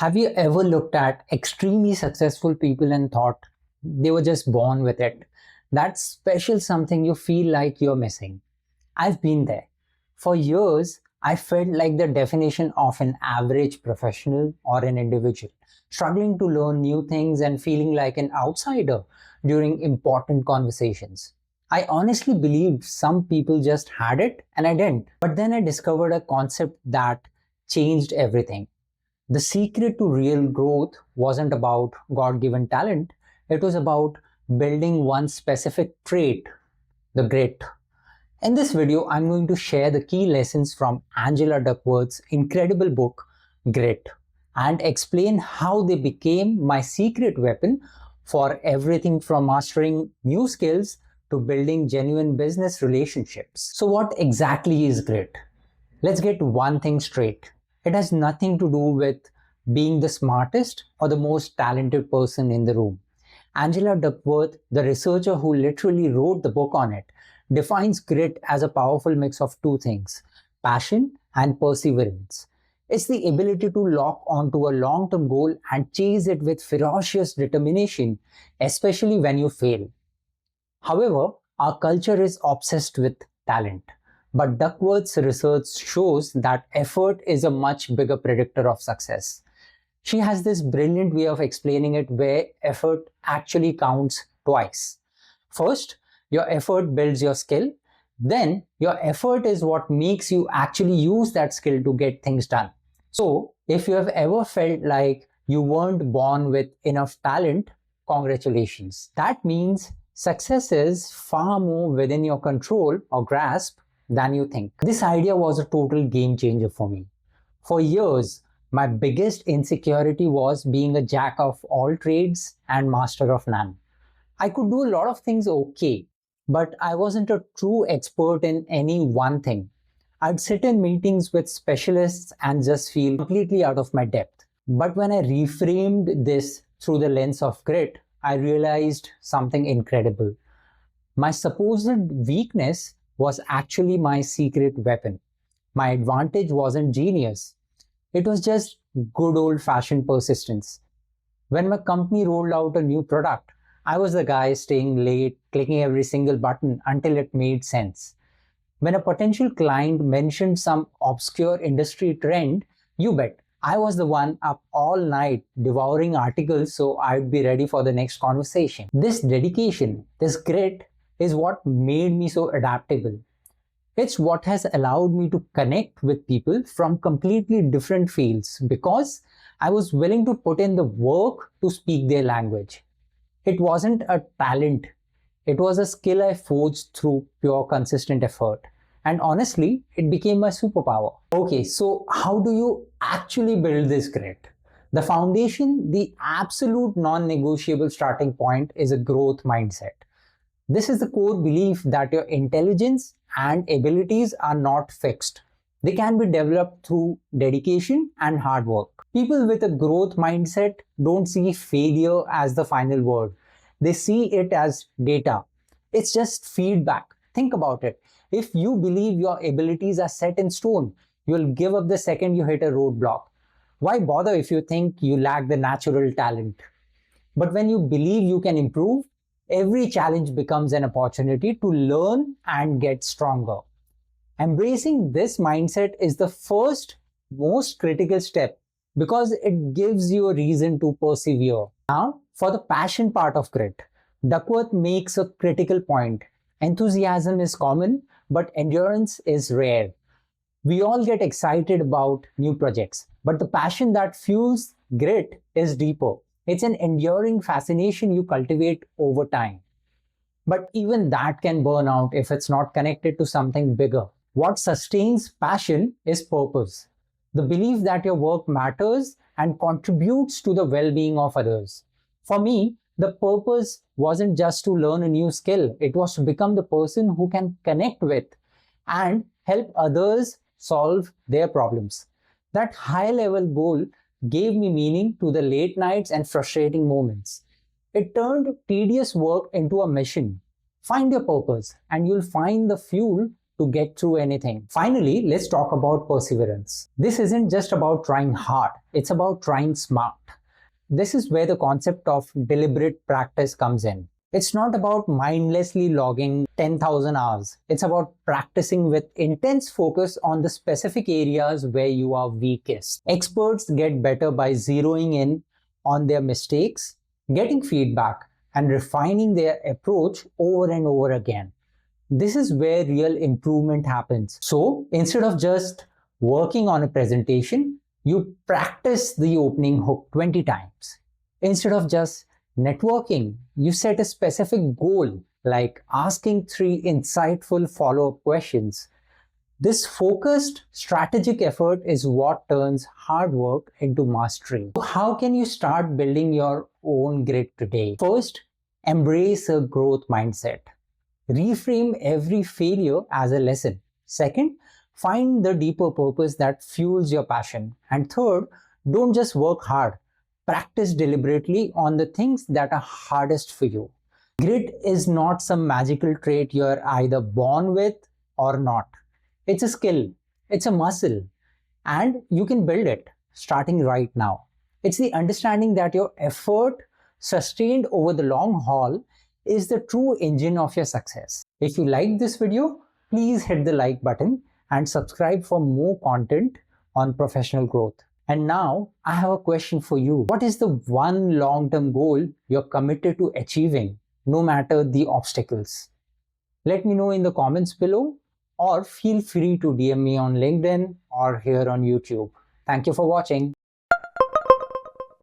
Have you ever looked at extremely successful people and thought they were just born with it? That special something you feel like you're missing. I've been there. For years, I felt like the definition of an average professional or an individual, struggling to learn new things and feeling like an outsider during important conversations. I honestly believed some people just had it and I didn't. But then I discovered a concept that changed everything. The secret to real growth wasn't about God given talent, it was about building one specific trait, the grit. In this video, I'm going to share the key lessons from Angela Duckworth's incredible book, Grit, and explain how they became my secret weapon for everything from mastering new skills to building genuine business relationships. So, what exactly is grit? Let's get one thing straight. It has nothing to do with being the smartest or the most talented person in the room. Angela Duckworth, the researcher who literally wrote the book on it, defines grit as a powerful mix of two things: passion and perseverance. It's the ability to lock onto a long term goal and chase it with ferocious determination, especially when you fail. However, our culture is obsessed with talent. But Duckworth's research shows that effort is a much bigger predictor of success. She has this brilliant way of explaining it where effort actually counts twice. First, your effort builds your skill. Then, your effort is what makes you actually use that skill to get things done. So, if you have ever felt like you weren't born with enough talent, congratulations. That means success is far more within your control or grasp than you think. This idea was a total game changer for me. For years, my biggest insecurity was being a jack of all trades and master of none. I could do a lot of things okay, but I wasn't a true expert in any one thing. I'd sit in meetings with specialists and just feel completely out of my depth. But when I reframed this through the lens of grit, I realized something incredible. My supposed weakness was actually my secret weapon. My advantage wasn't genius. It was just good old-fashioned persistence. When my company rolled out a new product, I was the guy staying late, clicking every single button until it made sense. When a potential client mentioned some obscure industry trend, you bet, I was the one up all night devouring articles so I'd be ready for the next conversation. This dedication, this grit, is what made me so adaptable. It's what has allowed me to connect with people from completely different fields because I was willing to put in the work to speak their language. It wasn't a talent, it was a skill I forged through pure consistent effort. And honestly, it became my superpower. Okay, so how do you actually build this grit? The foundation, the absolute non-negotiable starting point, is a growth mindset. This is the core belief that your intelligence and abilities are not fixed. They can be developed through dedication and hard work. People with a growth mindset don't see failure as the final word. They see it as data. It's just feedback. Think about it. If you believe your abilities are set in stone, you'll give up the second you hit a roadblock. Why bother if you think you lack the natural talent? But when you believe you can improve, every challenge becomes an opportunity to learn and get stronger. Embracing this mindset is the first, most critical step because it gives you a reason to persevere. Now, for the passion part of grit, Duckworth makes a critical point. Enthusiasm is common, but endurance is rare. We all get excited about new projects, but the passion that fuels grit is deeper. It's an enduring fascination you cultivate over time. But even that can burn out if it's not connected to something bigger. What sustains passion is purpose. The belief that your work matters and contributes to the well-being of others. For me, the purpose wasn't just to learn a new skill. It was to become the person who can connect with and help others solve their problems. That high-level goal gave me meaning to the late nights and frustrating moments. It turned tedious work into a mission. Find your purpose and you'll find the fuel to get through anything. Finally, let's talk about perseverance. This isn't just about trying hard, it's about trying smart. This is where the concept of deliberate practice comes in. It's not about mindlessly logging 10,000 hours. It's about practicing with intense focus on the specific areas where you are weakest. Experts get better by zeroing in on their mistakes, getting feedback, and refining their approach over and over again. This is where real improvement happens. So instead of just working on a presentation, you practice the opening hook 20 times. Instead of just networking, you set a specific goal, like asking 3 insightful follow-up questions. This focused, strategic effort is what turns hard work into mastery. So how can you start building your own grit today? First, embrace a growth mindset. Reframe every failure as a lesson. Second, find the deeper purpose that fuels your passion. And third, don't just work hard. Practice deliberately on the things that are hardest for you. Grit is not some magical trait you're either born with or not. It's a skill, it's a muscle, and you can build it starting right now. It's the understanding that your effort, sustained over the long haul, is the true engine of your success. If you liked this video, please hit the like button and subscribe for more content on professional growth. And now I have a question for you. What is the one long-term goal you're committed to achieving, no matter the obstacles? Let me know in the comments below, or feel free to DM me on LinkedIn or here on YouTube. Thank you for watching.